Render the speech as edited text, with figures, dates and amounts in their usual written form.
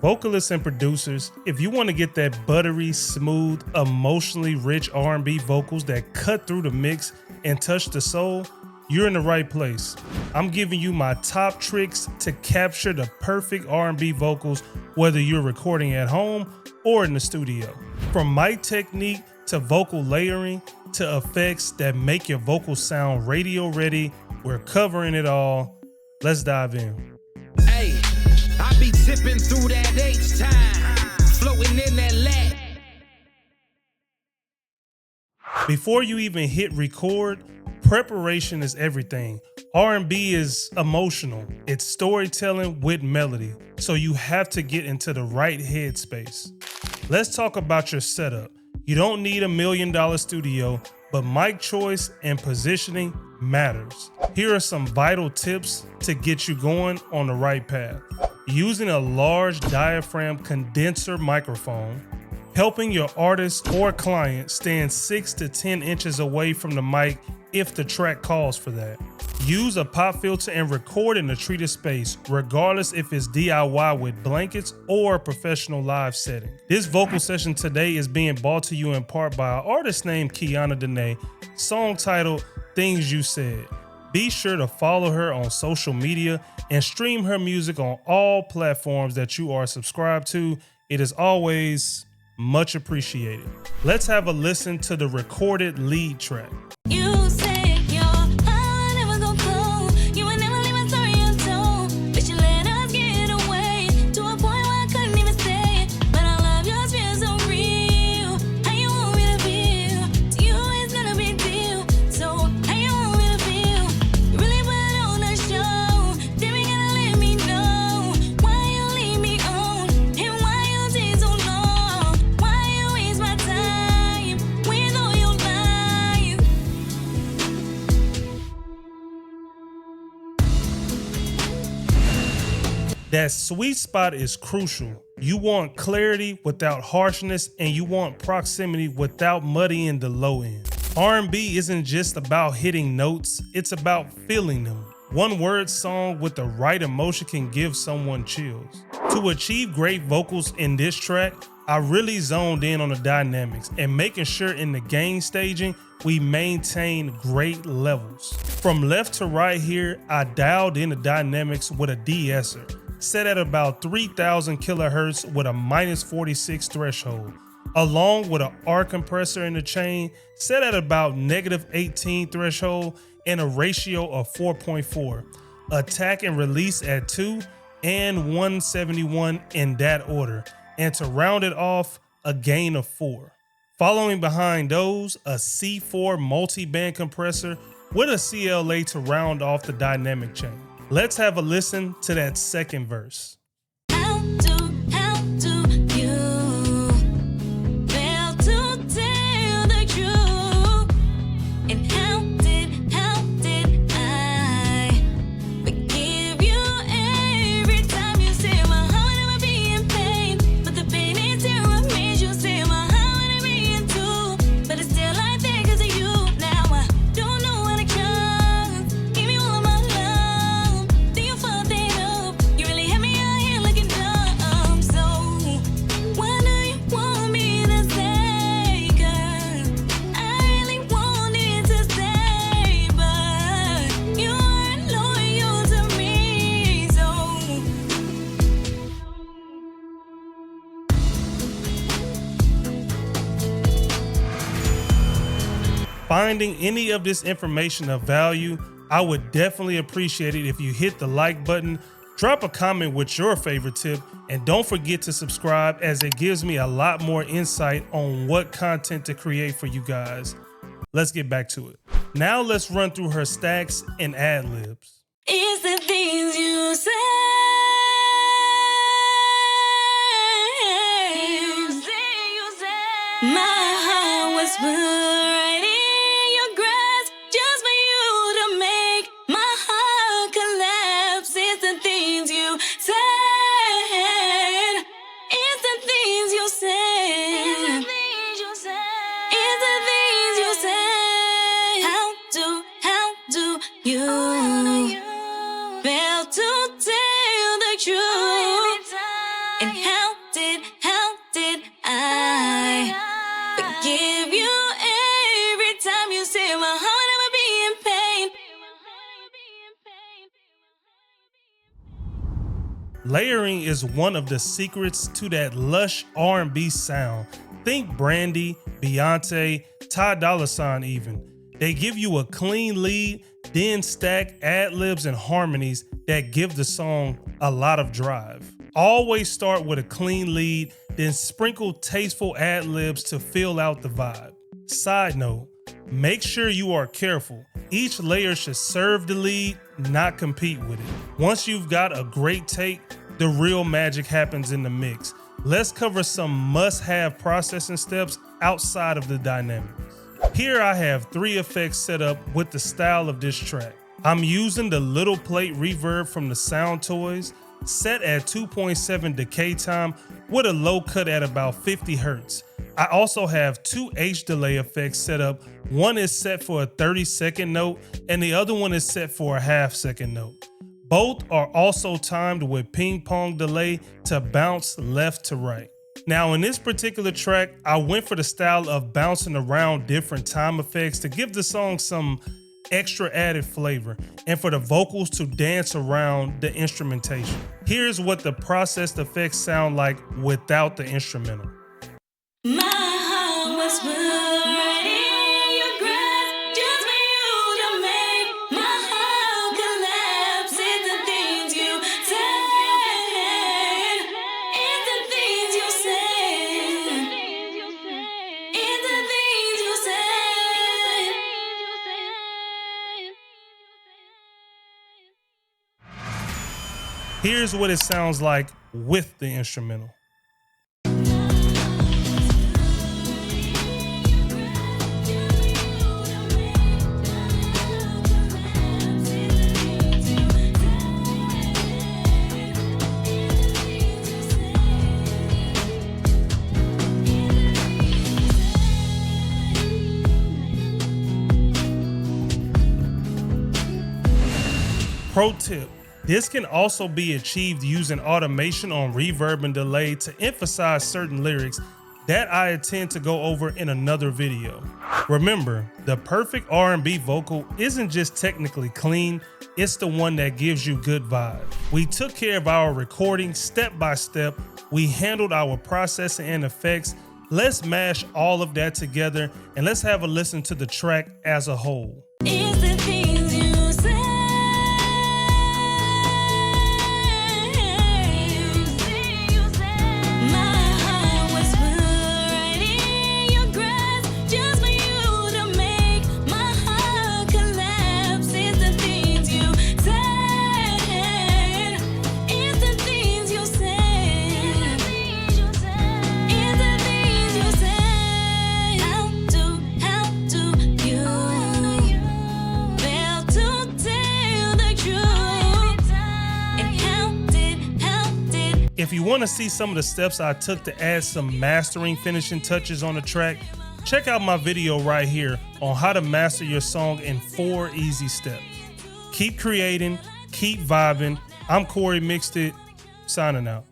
Vocalists and producers, if you want to get that buttery, smooth, emotionally rich R&B vocals that cut through the mix and touch the soul, you're in the right place. I'm giving you my top tricks to capture the perfect R&B vocals, whether you're recording at home or in the studio. From mic technique to vocal layering to effects that make your vocals sound radio ready, we're covering it all. Let's dive in. Hey, I be tipping through that H time, floating in that lat. Before you even hit record, preparation is everything. R&B is emotional. It's storytelling with melody. So you have to get into the right headspace. Let's talk about your setup. You don't need $1 million studio, but mic choice and positioning matters. Here are some vital tips to get you going on the right path. Using a large diaphragm condenser microphone, helping your artist or client stand 6 to 10 inches away from the mic if the track calls for that. Use a pop filter and record in a treated space, regardless if it's DIY with blankets or a professional live setting. This vocal session today is being brought to you in part by an artist named Kiana Dene, song titled Things You Said. Be sure to follow her on social media and stream her music on all platforms that you are subscribed to. It is always much appreciated. Let's have a listen to the recorded lead track. That sweet spot is crucial. You want clarity without harshness, and you want proximity without muddying the low end. R&B isn't just about hitting notes, it's about feeling them. One word song with the right emotion can give someone chills. To achieve great vocals in this track, I really zoned in on the dynamics and making sure in the gain staging, we maintain great levels. From left to right here, I dialed in the dynamics with a de-esser, set at about 3000 kilohertz with a -46 threshold, along with an R compressor in the chain set at about -18 threshold and a ratio of 4.4, attack and release at 2 and 171 in that order, and to round it off, a gain of 4. Following behind those, a C4 multi-band compressor with a CLA to round off the dynamic chain. Let's have a listen to that second verse. How do you fail to tell the truth? And how did I forgive you every time you say my heart would be in pain? But the pain is terror means you say my heart would be in two. But it's still like that because of you. Now I don't know what I trust. Give me all of my love. Then you fuck that up. You really had me out here looking dumb. So what do you want me to say? 'Cause I really wanted to stay, but you weren't loyal to me. So Finding any of this information of value, I would definitely appreciate it if you hit the like button, drop a comment with your favorite tip, and don't forget to subscribe as it gives me a lot more insight on what content to create for you guys. Let's get back to it. Now let's run through her stacks and ad-libs. it's the things you say. My heart was put right in your grasp just for you to make my heart collapse. It's the things you said. It's the things you said. It's the things you said. How do you fail to tell the truth? And how Layering is one of the secrets to that lush R&B sound. Think Brandy, Beyonce, Ty Dolla $ign even. They give you a clean lead, then stack ad-libs and harmonies that give the song a lot of drive. Always start with a clean lead, then sprinkle tasteful ad-libs to fill out the vibe. Side note, make sure you are careful. Each layer should serve the lead, not compete with it. Once you've got a great take, the real magic happens in the mix. Let's cover some must-have processing steps outside of the dynamics. Here I have 3 effects set up with the style of this track. I'm using the little plate reverb from the Sound Toys, set at 2.7 decay time with a low cut at about 50 Hz. I also have 2 H delay effects set up. One is set for a 30-second note and the other one is set for a half-second note. Both are also timed with ping pong delay to bounce left to right. Now in this particular track, I went for the style of bouncing around different time effects to give the song some extra added flavor and for the vocals to dance around the instrumentation. Here's what the processed effects sound like without the instrumental. My heart was right in your grasp, just for you to make my heart collapse. It's the things you said, it's the things you said, it's the things you said. Here's what it sounds like with the instrumental. Pro tip, this can also be achieved using automation on reverb and delay to emphasize certain lyrics that I intend to go over in another video. Remember, the perfect R&B vocal isn't just technically clean, it's the one that gives you good vibe. We took care of our recording step by step, we handled our processing and effects. Let's mash all of that together and let's have a listen to the track as a whole. It's the things you said. My heart was right in your grasp, just for you to make my heart collapse. It's the things you said, it's the things you said, it's the things you said. How do you fail to tell the truth? And how did If you want to see some of the steps I took to add some mastering finishing touches on the track, check out my video right here on how to master your song in 4 easy steps. Keep creating, keep vibing. I'm Corey Mixed It, signing out.